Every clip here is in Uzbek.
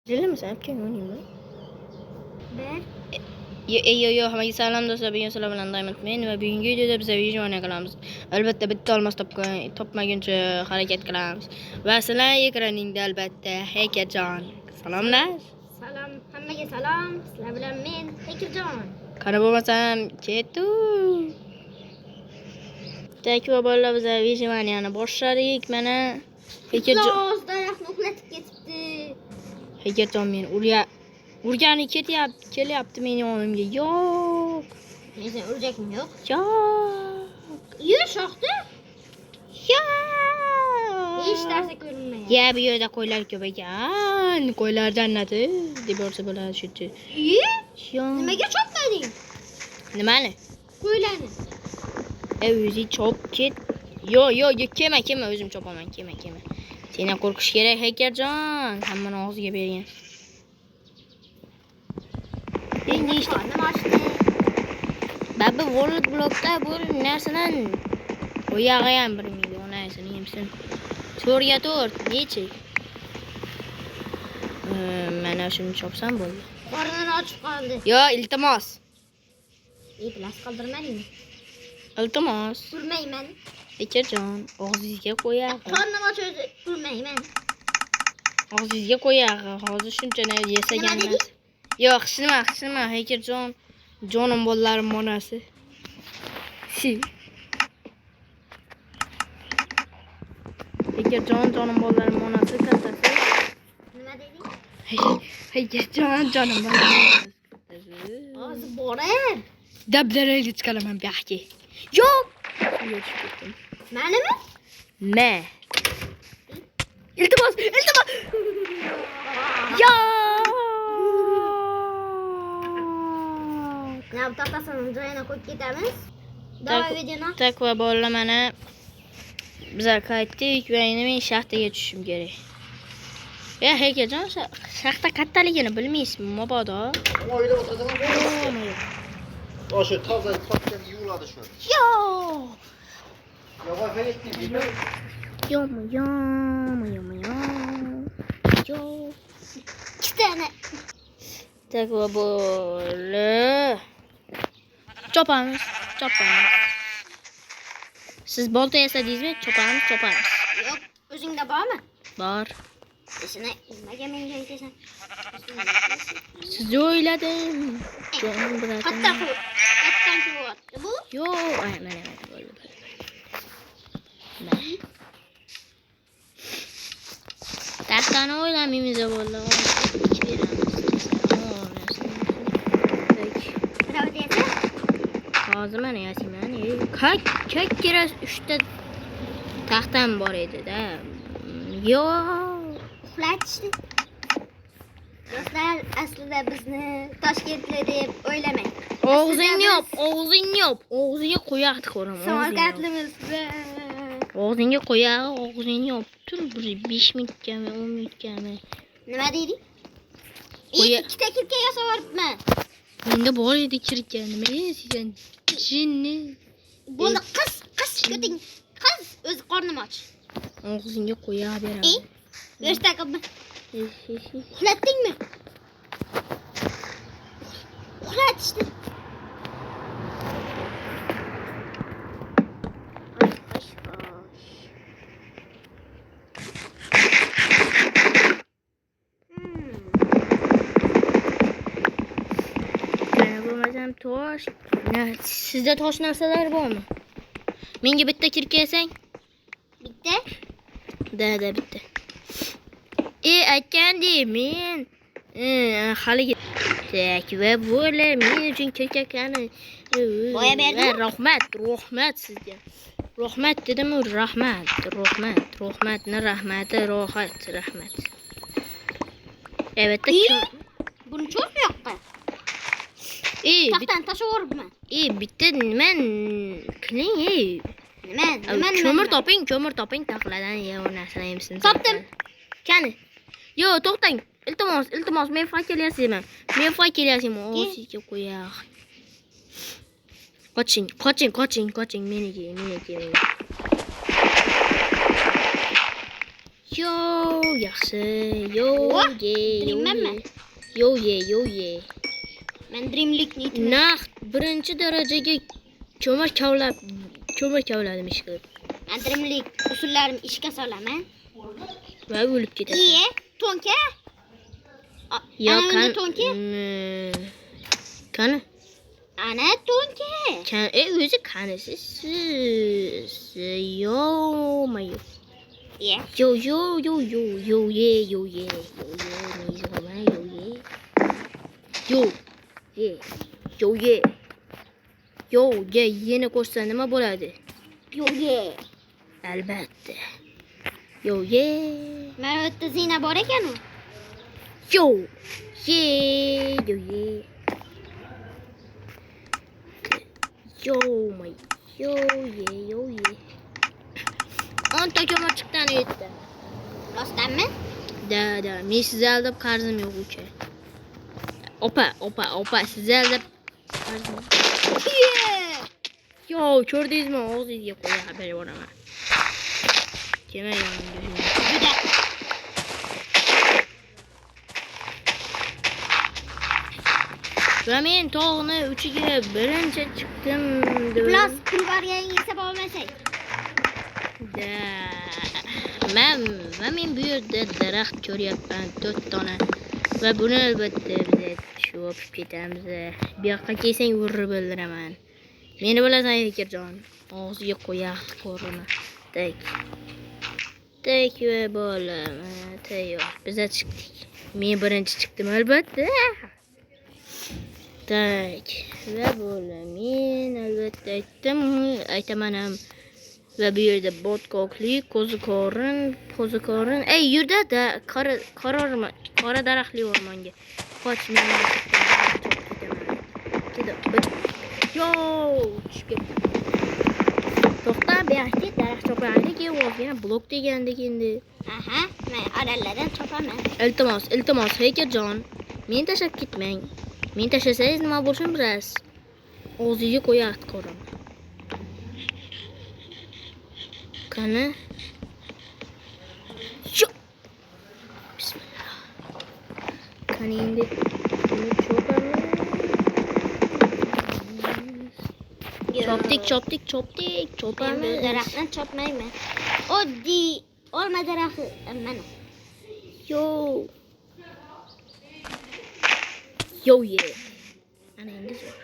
Güzel mi sen? Yapacağım oynayayım ben. Ben Yo hammaga salom do'stlar, bugun sizlar bilan Diamond Men va bugungi videoda biz video o'ynay qilamiz. Albatta bitta olmos topmaguncha harakat qilamiz. Va sizlar ekraningda albatta Hekerjon. Salomlar. salom, hammaga salom. Sizlar bilan men Hekerjon. Qani bo'lmasam ketu. Takva bolalar biz videoni boshladik. Mana Hekerjon. Daraxtni uxlatib ketibdi. Hekerjon meni urgani kelyapti meni yonimga. Yo'q. Men seni urjakim yo'q. Yo'q. Yur shoxda. Yo'q. Hech narsa ko'rinmayapti. Ya bu yerda qo'ylar ko'p ekan. Qo'ylar jannati deb yorsa bo'ladi shuchi. Nimaga chopmading? Nimani? Qo'ylarni. O'zi chop ket. Yo, kelma, o'zim chopaman, kelma. Sendan qo'rqish kerak, Hekerjon. Hammani og'ziga bergan. Nima ochdi? Babi World Blockda bu narsadan oyog'i ham 1 million narsani yemsin. 4 ga 4 nechi? Mana shuni chopsam bo'ldi. Qornini ochib qoldi. Yo, iltimos. Iflos qoldirmadingmi? Iltimos. Urmayman. Hekerjon, og'zingizga qo'yag'. Qornim ochib urmayman. Og'zingizga qo'yag'. Hozir shunchani yesagan narsa. Yo, qisnima, Hekerjon. Jonim bolalarim onasi. Hekerjon, jonim bolalarim onasi kattasi. Nima deding? Hekerjon, jonim bolalarim. Hozir borar. Dabdarali chiqaraman bu yoqqa. Yo'q. Manimi? Ma. Iltimos. Yo! Nav to'xtasini joyini qo'yib ketamiz. Davay videoni. Takva bolalar mana bizlar qaytdik va endi men shaxtaga tushishim kerak. Ya Hekerjon, shaxta qattaligini bilmaysizmi, mabodo? Oyda o'tadimi? O'sha toza topgan yuviladi shu. Yo! Yavaş etdi. Yo. Ikki tane. Takva bola. Chopamiz. Siz bolta yasadingizmi? Chopamiz. Yo'q, o'zingda bormi? Bor. Ishini nimaga menga aytasan? Siz o'yladim. Jonim bilan. Qattan qilyapti bu. Yo, mana bo'ldi. Taxtani o'ylamaymiz bo'ldi. Hozir mana yasaman. Kak kerak 3 ta taxtam bor edi-da. Yo, Uxlatishdi. Do'stlar, aslida bizni Toshkentli deb o'ylamang. Og'zingni yop. Og'ziga qo'yaqdi ko'raman. Samarqandlimiz. Og'zingga qo'yaq, og'zingni yop. Tur 5 minutgami, 10 minutgami. Nima deding? Ikkita kirka yasab yuboribman. Menda bor edi kirka. Nima yeysan? Jinni. Bo'ldi, qiz ko'ting. Qiz o'zi qornim och. Og'zingga qo'ya beraman. Berishda qilma. Uxlatdingmi? Uxlatishdi. Bo'lmasam tosh. Sizda tosh narsalar bormi? Menga bitta kirka yasang. Bitta? Da bitta. Aytgandi men haligi takva bo'lar men uchun kirkakani Boya berdim. Rahmat sizga. Rahmat dedim-u, rahmat. Rahmatni rahmati rohat, rahmat. Evet, Buni cho'z bu yoqqa. Taxtdan tashlab yuboribman. Bitta nima qiling, Nima? Ko'mir toping taxladan ya u narsani yemsin. Topdim. Qani? Yo, to'xtang. Iltimos, men fakir yasayman. O'ziga qo'yaq. Qoching, meniki. Yo, yaxshi. Yo, What? ye, yo, Dreammanmi? ye. Yo, ye, yo, ye. Men Dreamlikni aytmayman. Naq birinchi darajaga cho'mir kavladim ish qilib. Men Dreamlik usullarimni ishga solaman. Va o'lib ketadi. Iye, tonka. Yo, Ana tonka. Qani? Ana tonka. O'zi qanisiz? Yo, mayo. Iye. Yo, ye, yo, ye. Yo, ye. Yo, ye. Yo, ye. Yeni qo'shsa nima bo'ladi? Yo'ye. Albatta. Yo, ye. Mana bu yerda zina bor ekan-ku. Yo, ye. Yo, ye. Yo, my. Yo, ye. 10 ta ko'mir chiqqani yetdi. Rostdanmi? Da, men sizni aldab qarzim yo'q uka. Opa, sizni aldab qarzim. Yo, ko'rdingizmi? Og'zingizga qo'yib xabar beraman. Kelma yonimga. Juda. Va men tog'ni uchiga birinchi chiqdim. Plus pul barganingizni hisob olmasak. Men bu yerda daraxt ko'ryapman 4 dona. Va buni albatta biz shu o'pib ketamiz. Bu yoqqa kelsang urib o'ldiraman. Meni bilasan Akirjon. Og'ziga qo'yaqti ko'rma. Tak va bolam. Tayyor. Biz chiqdik. Men birinchi chiqdim albatta. Tak va bolam. Men albatta aytaman ham. Va bu yerda botqoqli, qo'zikorin. Ey, yurda qora daraxtli o'rmonga. Qoch men. Yo, tushib ketdim. To'xta, bu yerga daraxt chopaylik, yana blok degandek endi. Aha, men arallardan chopaman. Iltimos, Hakerjon. Men tashlab ketmang. Men tashlasangiz nima bo'lishini bilasiz. O'ziga qo'yaqti ko'raman. Qani? Shu. Bismillah. Qani endi chopamiz. Chopamiz. Daraxtdan chopmayman. Oddiy olma daraxti mana. Yo, ye. Ana endi zo'r.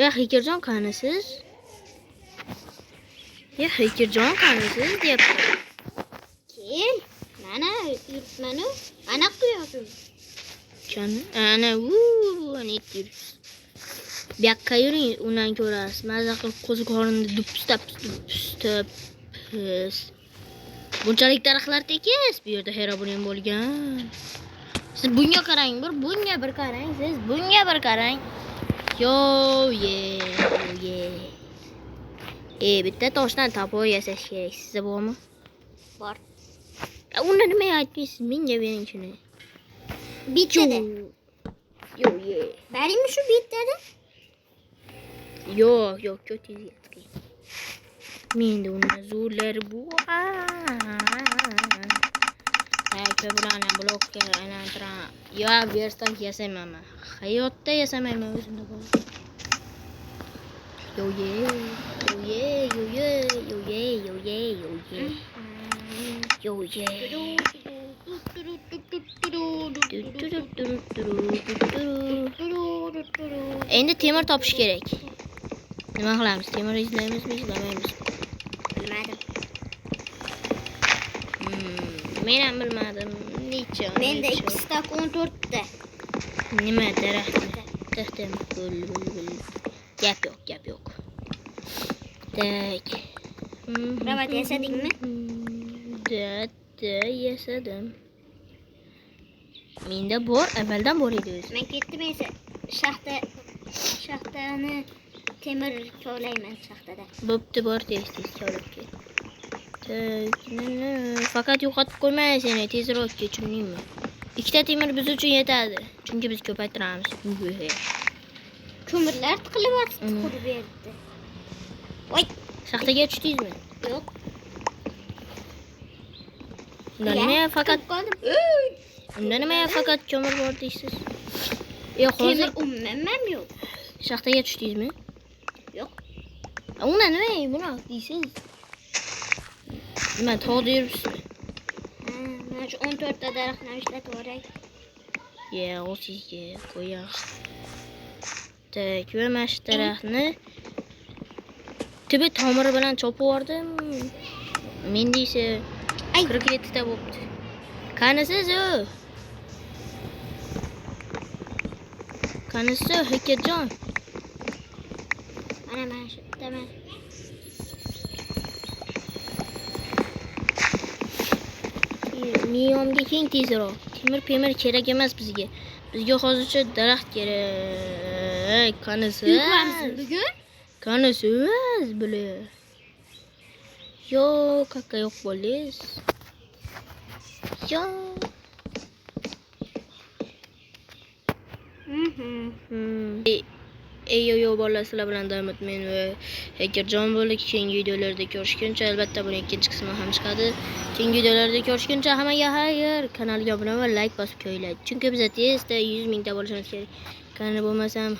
Ya Hakerjon qanisiz? Deyapti. Kel. Mana yurtmanu. Ana qo'yasan. Ana ana yuribsiz. Bu yoqqa yuring, undan ko'rasiz. Maza qilib qo'zikorinni dupstab. Bunchalik daraxtlar tekis, bu yerda xarob ham bo'lgan. Siz bunga qarang, bunga bir qarang, siz bunga bir qarang. Yo, ye. Bitta toshdan tapo yasash kerak. Sizda bormi? Bor. Unda nima aytmaysiz? Menga bering shuni. Bittada. Yo, ye. Beringmi shu bittada? Yo'q, cho'tingizga tiqing. Menda unda zo'rlar bu. Ko'plana blokka aylantiram. Yo, verstak yasamayman. Hayotda yasamayman o'zimda bor. Yo, ye. Endi temir topish kerak. Nima qilamiz? Temir izlaymizmi? Bilmadim. Men ham bilmadim. Necha? Menda 2 stak 14 ta. Nima daraxt? Taxtam bo'l. Gap yo'q. Tak. Ravat yasadingmi? Yasadim. Menda bor, avvaldan bor edi o'zi. Men ketdim esa shaxtani temir kovlayman shaxtada. Bo'pti, bor tez kovlab ket. Faqat yo'qotib qo'ymay seni, tezroq ket, tushundingmi? 2 ta temir biz uchun yetadi, chunki biz ko'paytiramiz. Ko'mirlar tiqilyapti, qurib berdi. Voy, Shaxtaga tushdingizmi? yo'q. Unda nima faqat qoldim. unda nima faqat ko'mir bor deysiz? Yo'q, Temir hozir umuman yo'q. shaxtaga tushdingizmi? Yo'q. Unda nima buni deysiz? Nima tog'da yuribsiz? Mana shu 14 ta daraxtni ishlatib yuboray. Ya, o'sizga qo'yaq. Tak, va mana shu daraxtni tubi tomiri bilan chopib yubordim. Men deysa Ay. 47 ta bo'pti. Qanisiz u? Qanisi Hikatjon? Mana shu tamam. Miyomga keng tezroq. Temir kerak emas bizga. Bizga hozircha daraxt kerak. Qanisi? Yuklamisiz bugun? Qanisi bular? Yo'q, kaka yo'q bo'liz. Yo'q. Ey yo bolalar, sizlar bilan davom etmen va Hackerjon bo'ldi. Keyingi videolarda ko'rishguncha, albatta buning ikkinchi qismi ham chiqadi. Keyingi videolarda ko'rishguncha hammaga xayr. Kanalga obuna va like bosib qo'yinglar. Chunki biz tezda 100 mingta bo'lishimiz kerak. Qani bo'lmasam